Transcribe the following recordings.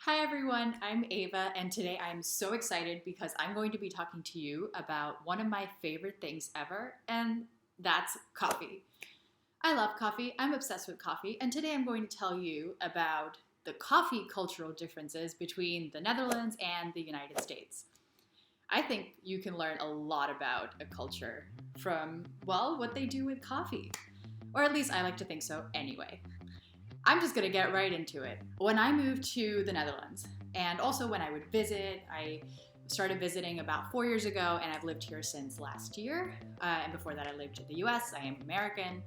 Hi everyone, I'm Ava, and today I'm so excited because I'm going to be talking to you about one of my favorite things ever, and that's coffee. I love coffee, I'm obsessed with coffee, and today I'm going to tell you about the coffee cultural differences between the Netherlands and the United States. I think you can learn a lot about a culture from, well, what they do with coffee. Or at least I like to think so anyway. I'm just gonna get right into it. When I moved to the Netherlands, and also when I would visit, I started visiting about 4 years ago, and I've lived here since last year. And before that, I lived in the US. I am American.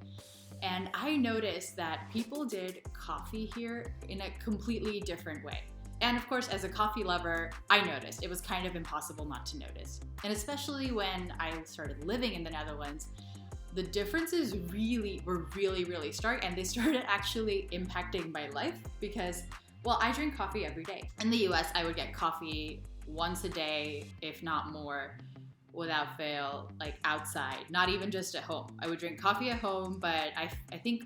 And I noticed that people did coffee here in a completely different way. And of course, as a coffee lover, I noticed. It was kind of impossible not to notice. And especially when I started living in the Netherlands, the differences were really stark, and they started actually impacting my life because, well, I drink coffee every day. In the US, I would get coffee once a day, if not more, without fail, like outside, not even just at home. I would drink coffee at home, but I think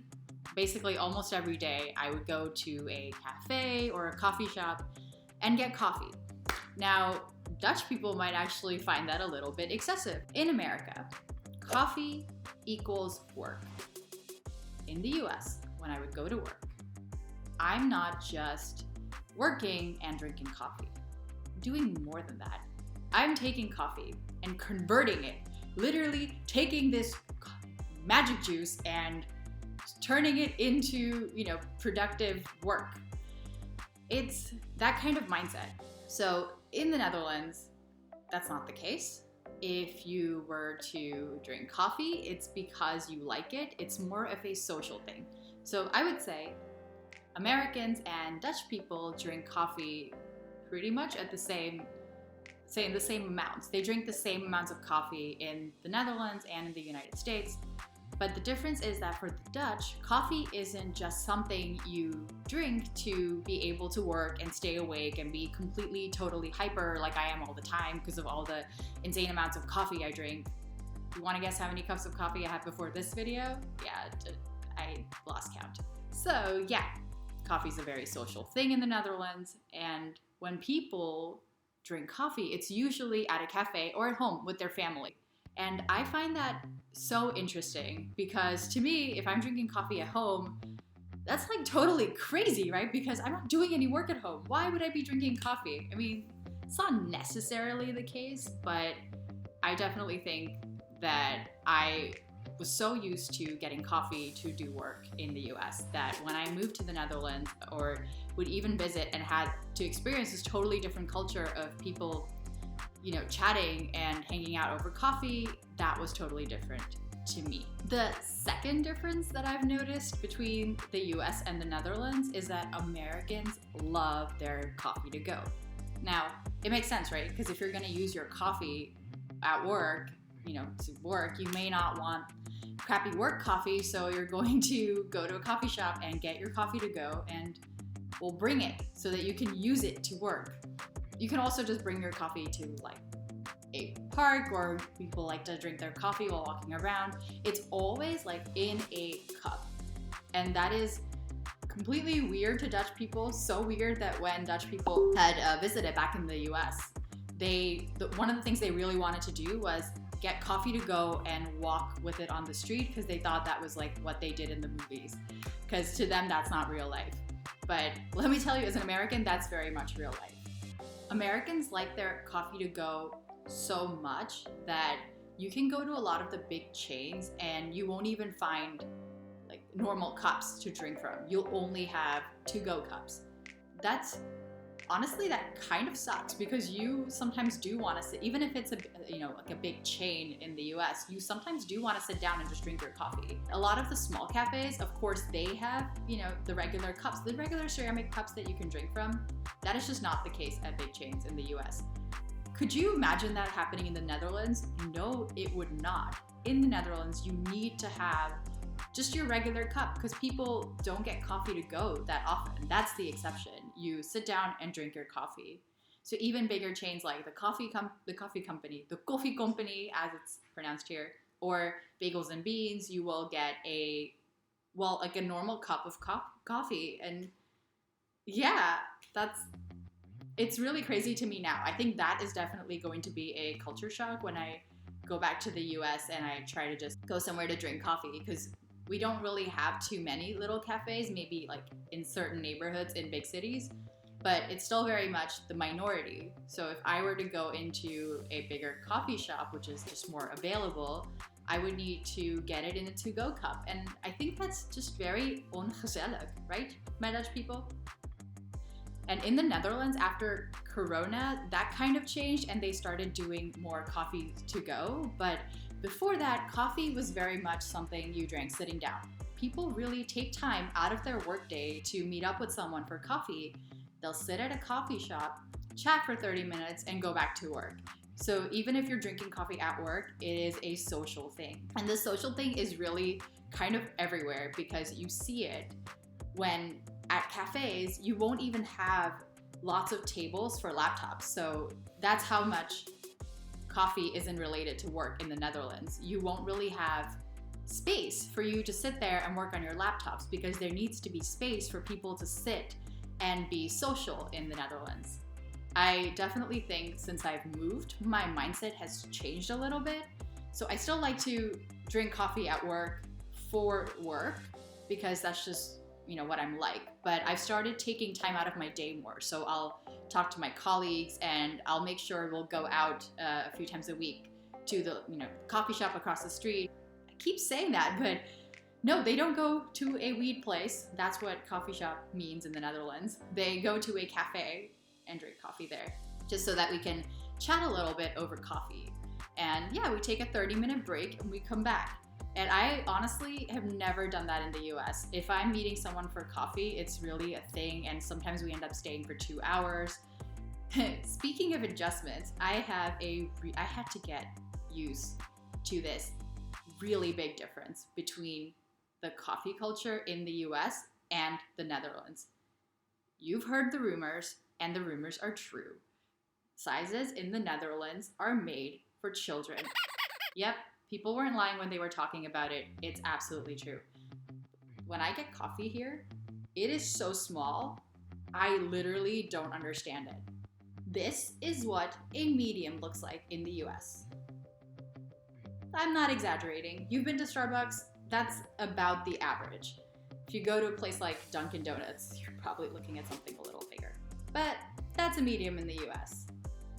basically almost every day I would go to a cafe or a coffee shop and get coffee. Now, Dutch people might actually find that a little bit excessive. In America, coffee equals work. In the US, when I would go to work, I'm not just working and drinking coffee. I'm doing more than that. I'm taking coffee and converting it, literally taking this magic juice and turning it into, productive work. It's that kind of mindset. So in the Netherlands, that's not the case. If you were to drink coffee, it's because you like it. It's more of a social thing. So I would say Americans and Dutch people drink coffee pretty much at the same amounts. They drink the same amounts of coffee in the Netherlands and in the United States. But the difference is that for the Dutch, coffee isn't just something you drink to be able to work and stay awake and be completely, totally hyper like I am all the time because of all the insane amounts of coffee I drink. You want to guess how many cups of coffee I had before this video? Yeah, I lost count. So yeah, coffee's a very social thing in the Netherlands, and when people drink coffee, it's usually at a cafe or at home with their family. And I find that so interesting because to me, if I'm drinking coffee at home, that's like totally crazy, right? Because I'm not doing any work at home. Why would I be drinking coffee? I mean, it's not necessarily the case, but I definitely think that I was so used to getting coffee to do work in the US that when I moved to the Netherlands or would even visit and had to experience this totally different culture of people chatting and hanging out over coffee, that was totally different to me. The second difference that I've noticed between the US and the Netherlands is that Americans love their coffee to go. Now, it makes sense, right? Because if you're gonna use your coffee at work, to work, you may not want crappy work coffee, so you're going to go to a coffee shop and get your coffee to go and we'll bring it so that you can use it to work. You can also just bring your coffee to like a park, or people like to drink their coffee while walking around. It's always like in a cup. And that is completely weird to Dutch people. So weird that when Dutch people had visited back in the US, one of the things they really wanted to do was get coffee to go and walk with it on the street because they thought that was like what they did in the movies. Because to them, that's not real life. But let me tell you, as an American, that's very much real life. Americans like their coffee to go so much that you can go to a lot of the big chains and you won't even find like normal cups to drink from. You'll only have to-go cups. Honestly, that kind of sucks because you sometimes do want to sit, even if it's like a big chain in the US, you sometimes do want to sit down and just drink your coffee. A lot of the small cafes, of course, they have, the regular cups, the regular ceramic cups that you can drink from. That is just not the case at big chains in the US. Could you imagine that happening in the Netherlands? No, it would not. In the Netherlands, you need to have just your regular cup because people don't get coffee to go that often. That's the exception. You sit down and drink your coffee. So even bigger chains like the coffee company, as it's pronounced here, or Bagels and Beans, you will get a normal cup of coffee. And yeah, that's It's really crazy to me now. I think that is definitely going to be a culture shock when I go back to the US and I try to just go somewhere to drink coffee, because we don't really have too many little cafes, maybe like in certain neighborhoods in big cities, but it's still very much the minority. So if I were to go into a bigger coffee shop, which is just more available, I would need to get it in a to-go cup. And I think that's just very ongezellig, right, my Dutch people? And in the Netherlands, after Corona, that kind of changed and they started doing more coffee to go. But before that, coffee was very much something you drank sitting down. People really take time out of their workday to meet up with someone for coffee. They'll sit at a coffee shop, chat for 30 minutes, and go back to work. So even if you're drinking coffee at work, it is a social thing. And this social thing is really kind of everywhere, because you see it when at cafes, you won't even have lots of tables for laptops. So that's how much coffee isn't related to work in the Netherlands. You won't really have space for you to sit there and work on your laptops, because there needs to be space for people to sit and be social in the Netherlands. I definitely think since I've moved, my mindset has changed a little bit. So I still like to drink coffee at work for work, because that's just, you know, what I'm like. But I've started taking time out of my day more. So I'll talk to my colleagues and I'll make sure we'll go out a few times a week to the, coffee shop across the street. I keep saying that, but no, they don't go to a weed place. That's what coffee shop means in the Netherlands. They go to a cafe and drink coffee there, just so that we can chat a little bit over coffee. And yeah, we take a 30-minute break and we come back. And I honestly have never done that in the US. If I'm meeting someone for coffee, it's really a thing, and sometimes we end up staying for 2 hours. Speaking of adjustments, I had to get used to this really big difference between the coffee culture in the US and the Netherlands. You've heard the rumors, and the rumors are true. Sizes in the Netherlands are made for children. Yep. People weren't lying when they were talking about it. It's absolutely true. When I get coffee here, it is so small, I literally don't understand it. This is what a medium looks like in the US. I'm not exaggerating. You've been to Starbucks, that's about the average. If you go to a place like Dunkin' Donuts, you're probably looking at something a little bigger. But that's a medium in the US.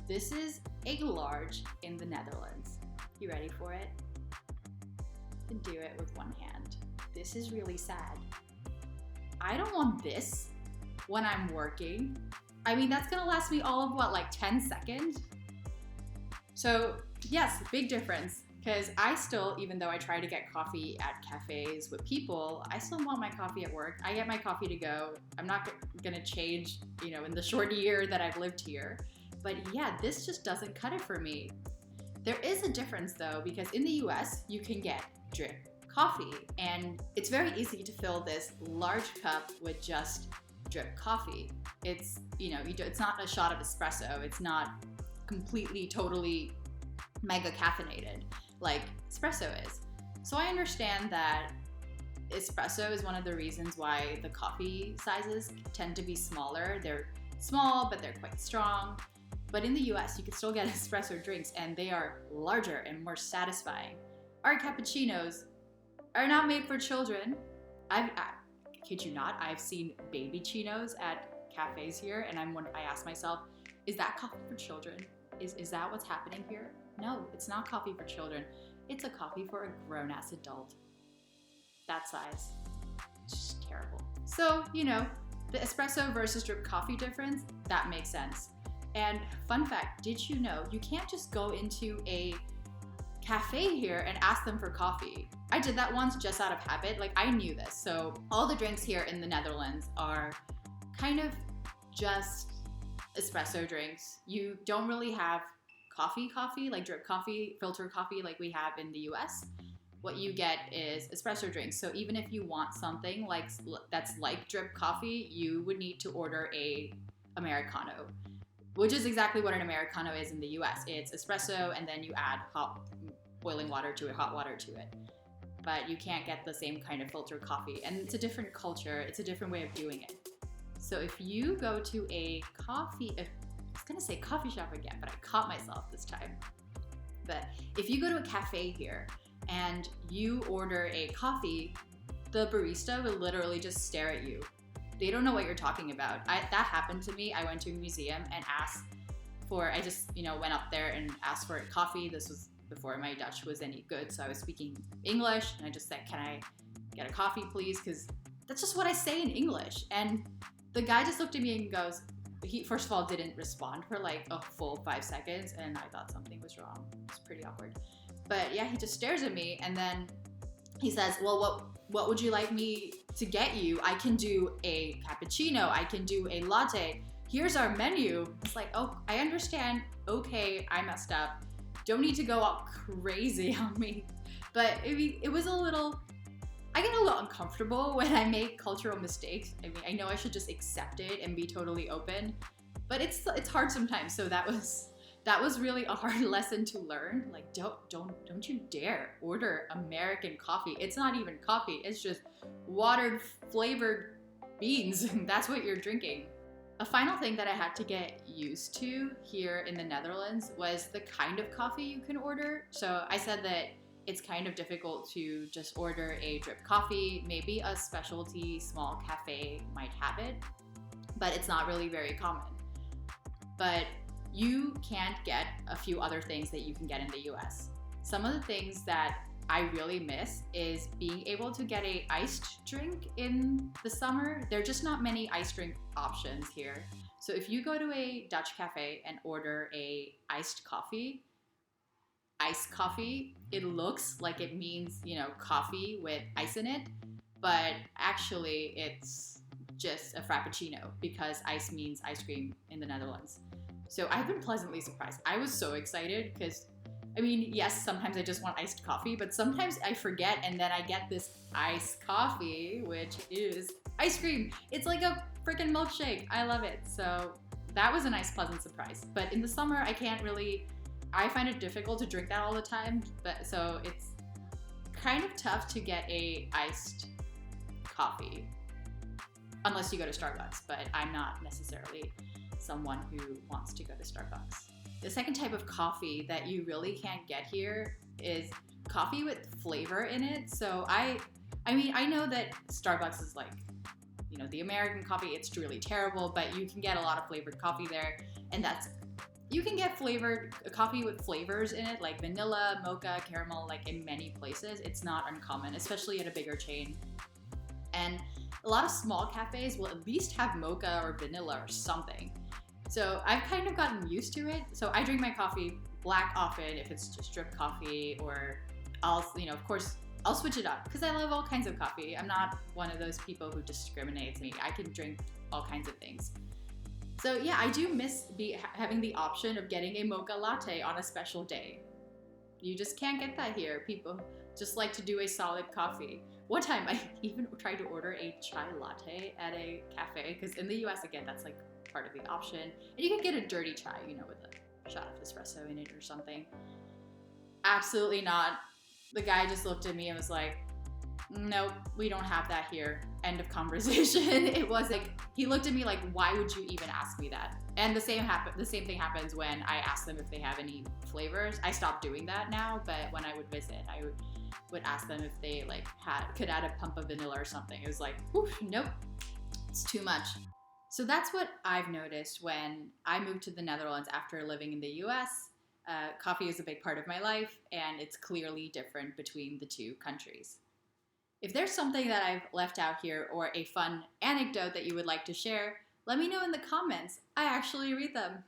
This is a large in the Netherlands. You ready for it? You can do it with one hand. This is really sad. I don't want this when I'm working. I mean, that's gonna last me all of what, like 10 seconds? So yes, big difference. Because I still, even though I try to get coffee at cafes with people, I still want my coffee at work. I get my coffee to go. I'm not gonna change, in the short year that I've lived here. But yeah, this just doesn't cut it for me. There is a difference though, because in the US, you can get drip coffee, and it's very easy to fill this large cup with just drip coffee. It's, it's not a shot of espresso. It's not completely, totally mega caffeinated like espresso is. So I understand that espresso is one of the reasons why the coffee sizes tend to be smaller. They're small, but they're quite strong. But in the US, you can still get espresso drinks, and they are larger and more satisfying. Our cappuccinos are not made for children. I kid you not, I've seen baby chinos at cafes here, and I ask myself, is that coffee for children? Is that what's happening here? No, it's not coffee for children. It's a coffee for a grown-ass adult. That size. It's just terrible. So, the espresso versus drip coffee difference, that makes sense. And fun fact, did you know you can't just go into a cafe here and ask them for coffee? I did that once just out of habit. Like, I knew this. So all the drinks here in the Netherlands are kind of just espresso drinks. You don't really have coffee, like drip coffee, filter coffee like we have in the US. What you get is espresso drinks. So even if you want something that's like drip coffee, you would need to order a Americano, which is exactly what an Americano is in the US. It's espresso, and then you add boiling water to it, hot water to it. But you can't get the same kind of filter coffee. And it's a different culture. It's a different way of doing it. So if you go to a I was gonna say coffee shop again, but I caught myself this time. But if you go to a cafe here and you order a coffee, the barista will literally just stare at you. They don't know what you're talking about. That happened to me. I went to a museum and I just, went up there and asked for a coffee. This was before my Dutch was any good, so I was speaking English, and I just said, "Can I get a coffee, please?" Because that's just what I say in English. And the guy just looked at me and goes, he first of all didn't respond for like a full 5 seconds, and I thought something was wrong. It was pretty awkward. But yeah, he just stares at me, and then he says, "Well, what would you like me to get you? I can do a cappuccino, I can do a latte. Here's our menu." It's like, "Oh, I understand. Okay, I messed up. Don't need to go all crazy on me." But it was I get a little uncomfortable when I make cultural mistakes. I mean, I know I should just accept it and be totally open, but it's hard sometimes. So that was really a hard lesson to learn. Like, don't you dare order American coffee. It's not even coffee. It's just watered flavored beans. That's what you're drinking. A final thing that I had to get used to here in the Netherlands was the kind of coffee you can order. So I said that it's kind of difficult to just order a drip coffee. Maybe a specialty small cafe might have it, but it's not really very common. But you can't get a few other things that you can get in the US. Some of the things that I really miss is being able to get a iced drink in the summer. There are just not many iced drink options here. So if you go to a Dutch cafe and order a iced coffee, it looks like it means, coffee with ice in it, but actually it's just a frappuccino because ice means ice cream in the Netherlands. So I've been pleasantly surprised. I was so excited because, yes, sometimes I just want iced coffee, but sometimes I forget and then I get this iced coffee, which is ice cream. It's like a freaking milkshake. I love it. So that was a nice, pleasant surprise. But in the summer, I find it difficult to drink that all the time, so it's kind of tough to get a iced coffee unless you go to Starbucks, but I'm not necessarily someone who wants to go to Starbucks. The second type of coffee that you really can't get here is coffee with flavor in it. So I know that Starbucks is like, the American coffee, it's really terrible, but you can get a lot of flavored coffee there, and you can get flavored coffee with flavors in it, like vanilla, mocha, caramel, like in many places. It's not uncommon, especially at a bigger chain. And a lot of small cafes will at least have mocha or vanilla or something. So I've kind of gotten used to it. So I drink my coffee black often if it's just drip coffee, or I'll switch it up because I love all kinds of coffee. I'm not one of those people who discriminates. I can drink all kinds of things. So yeah, I do miss having the option of getting a mocha latte on a special day. You just can't get that here. People just like to do a solid coffee. One time I even tried to order a chai latte at a cafe, because in the US, again, that's like part of the option. And you can get a dirty chai, with a shot of espresso in it or something. Absolutely not. The guy just looked at me and was like, "Nope, we don't have that here." End of conversation. It was like, he looked at me like, "Why would you even ask me that?" And the same thing happens when I ask them if they have any flavors. I stopped doing that now, but when I would visit, I would ask them if they could add a pump of vanilla or something. It was like, nope, it's too much. So that's what I've noticed when I moved to the Netherlands after living in the US. Coffee is a big part of my life, and it's clearly different between the two countries. If there's something that I've left out here or a fun anecdote that you would like to share, let me know in the comments. I actually read them.